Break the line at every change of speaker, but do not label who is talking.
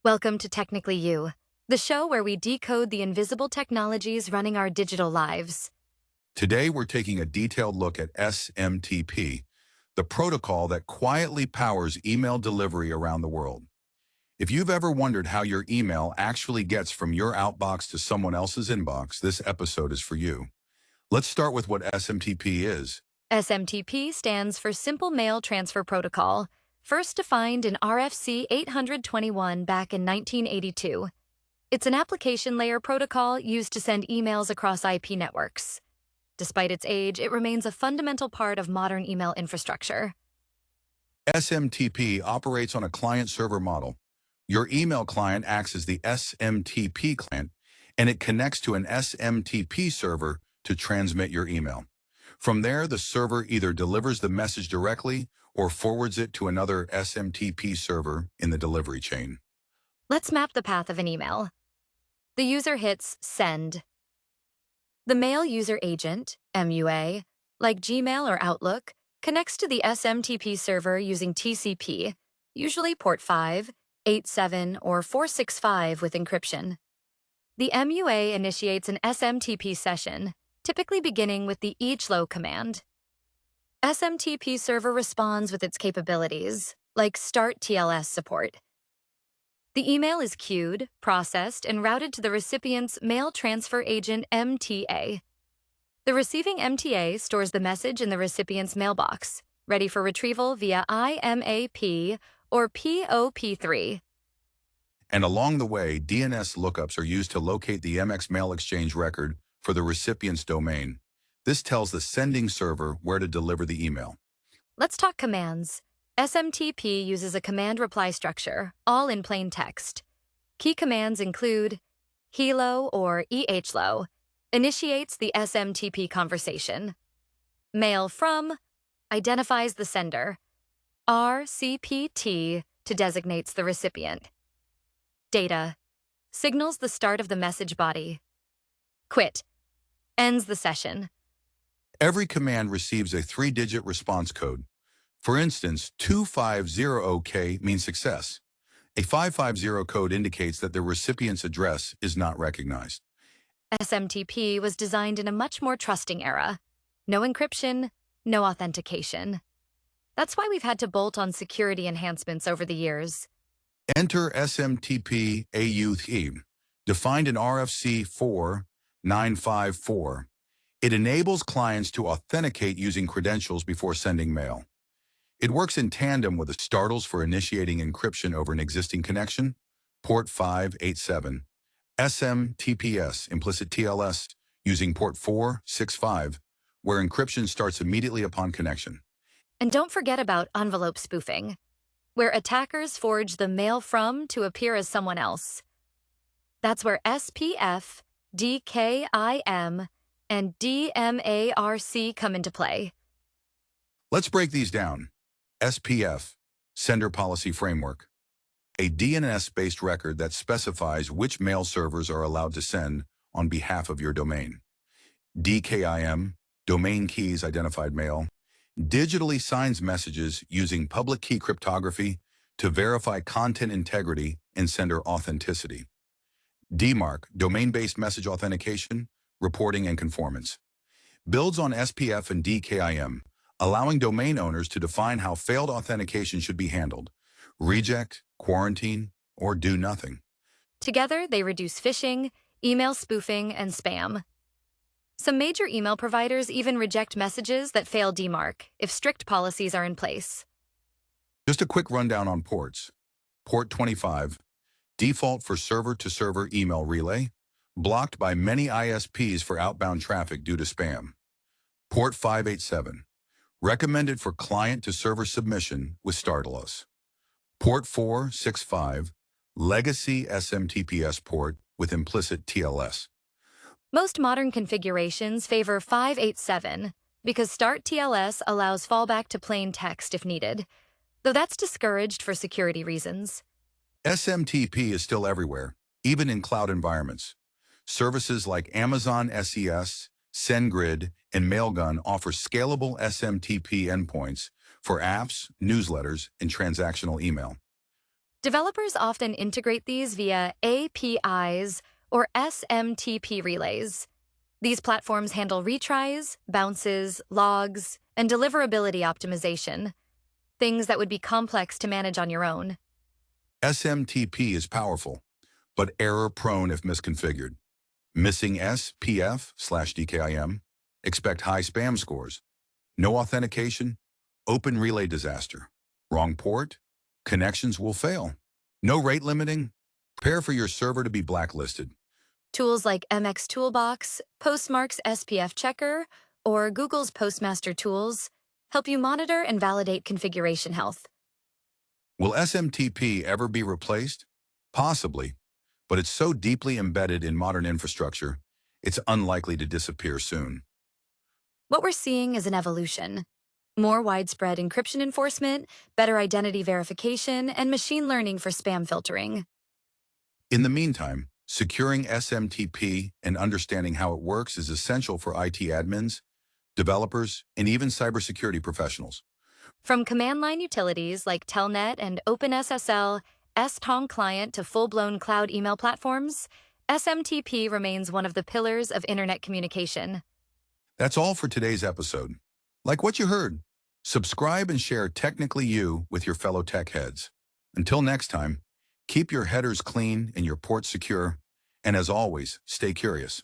Welcome to Technically You, the show where we decode the invisible technologies running our digital lives.
Today, we're taking a detailed look at SMTP, the protocol that quietly powers email delivery around the world. If you've ever wondered how your email actually gets from your outbox to someone else's inbox, this episode is for you. Let's start with what SMTP is.
SMTP stands for Simple Mail Transfer Protocol, first defined in RFC 821 back in 1982. It's an application layer protocol used to send emails across IP networks. Despite its age, it remains a fundamental part of modern email infrastructure.
SMTP operates on a client-server model. Your email client acts as the SMTP client, and it connects to an SMTP server to transmit your email. From there, the server either delivers the message directly or forwards it to another SMTP server in the delivery chain.
Let's map the path of an email. The user hits Send. The mail user agent, MUA, like Gmail or Outlook, connects to the SMTP server using TCP, usually port 5, 87, or 465 with encryption. The MUA initiates an SMTP session, typically beginning with the HELO command. SMTP server responds with its capabilities, like STARTTLS support. The email is queued, processed, and routed to the recipient's mail transfer agent MTA. The receiving MTA stores the message in the recipient's mailbox, ready for retrieval via IMAP or POP3.
And along the way, DNS lookups are used to locate the MX mail exchange record for the recipient's domain. This tells the sending server where to deliver the email.
Let's talk commands. SMTP uses a command reply structure, all in plain text. Key commands include HELO or EHLO, initiates the SMTP conversation. Mail from identifies the sender. RCPT to designates the recipient. Data signals the start of the message body. Quit ends the session.
Every command receives a 3-digit response code. For instance, 250K means success. A 550 code indicates that the recipient's address is not recognized.
SMTP was designed in a much more trusting era. No encryption, no authentication. That's why we've had to bolt on security enhancements over the years.
Enter SMTP AUTH, defined in RFC 4954. It enables clients to authenticate using credentials before sending mail. It works in tandem with the STARTTLS for initiating encryption over an existing connection, port 587, SMTPS, implicit TLS, using port 465, where encryption starts immediately upon connection.
And don't forget about envelope spoofing, where attackers forge the mail from to appear as someone else. That's where SPF, DKIM, and DMARC come into play.
Let's break these down. SPF, Sender Policy Framework, a DNS-based record that specifies which mail servers are allowed to send on behalf of your domain. DKIM, Domain Keys Identified Mail, digitally signs messages using public key cryptography to verify content integrity and sender authenticity. DMARC, Domain-Based Message Authentication, Reporting and Conformance, builds on SPF and DKIM, allowing domain owners to define how failed authentication should be handled: reject, quarantine, or do nothing.
Together, they reduce phishing, email spoofing, and spam. Some major email providers even reject messages that fail DMARC if strict policies are in place.
Just a quick rundown on ports. Port 25, default for server-to-server email relay, blocked by many ISPs for outbound traffic due to spam. Port 587, recommended for client-to-server submission with STARTTLS. Port 465, legacy SMTPS port with implicit TLS.
Most modern configurations favor 587 because STARTTLS allows fallback to plain text if needed, though that's discouraged for security reasons.
SMTP is still everywhere, even in cloud environments. Services like Amazon SES, SendGrid, and Mailgun offer scalable SMTP endpoints for apps, newsletters, and transactional email.
Developers often integrate these via APIs or SMTP relays. These platforms handle retries, bounces, logs, and deliverability optimization, things that would be complex to manage on your own.
SMTP is powerful, but error-prone if misconfigured. Missing SPF/DKIM, expect high spam scores. No authentication, open relay disaster. Wrong port, connections will fail. No rate limiting, prepare for your server to be blacklisted.
Tools like MX Toolbox, Postmark's SPF Checker, or Google's Postmaster Tools help you monitor and validate configuration health.
Will SMTP ever be replaced? Possibly, but it's so deeply embedded in modern infrastructure, it's unlikely to disappear soon.
What we're seeing is an evolution. More widespread encryption enforcement, better identity verification, and machine learning for spam filtering.
In the meantime, securing SMTP and understanding how it works is essential for IT admins, developers, and even cybersecurity professionals.
From command line utilities like Telnet and OpenSSL, STONG client to full-blown cloud email platforms, SMTP remains one of the pillars of internet communication.
That's all for today's episode. Like what you heard, subscribe and share Technically You with your fellow tech heads. Until next time, keep your headers clean and your ports secure, and as always, stay curious.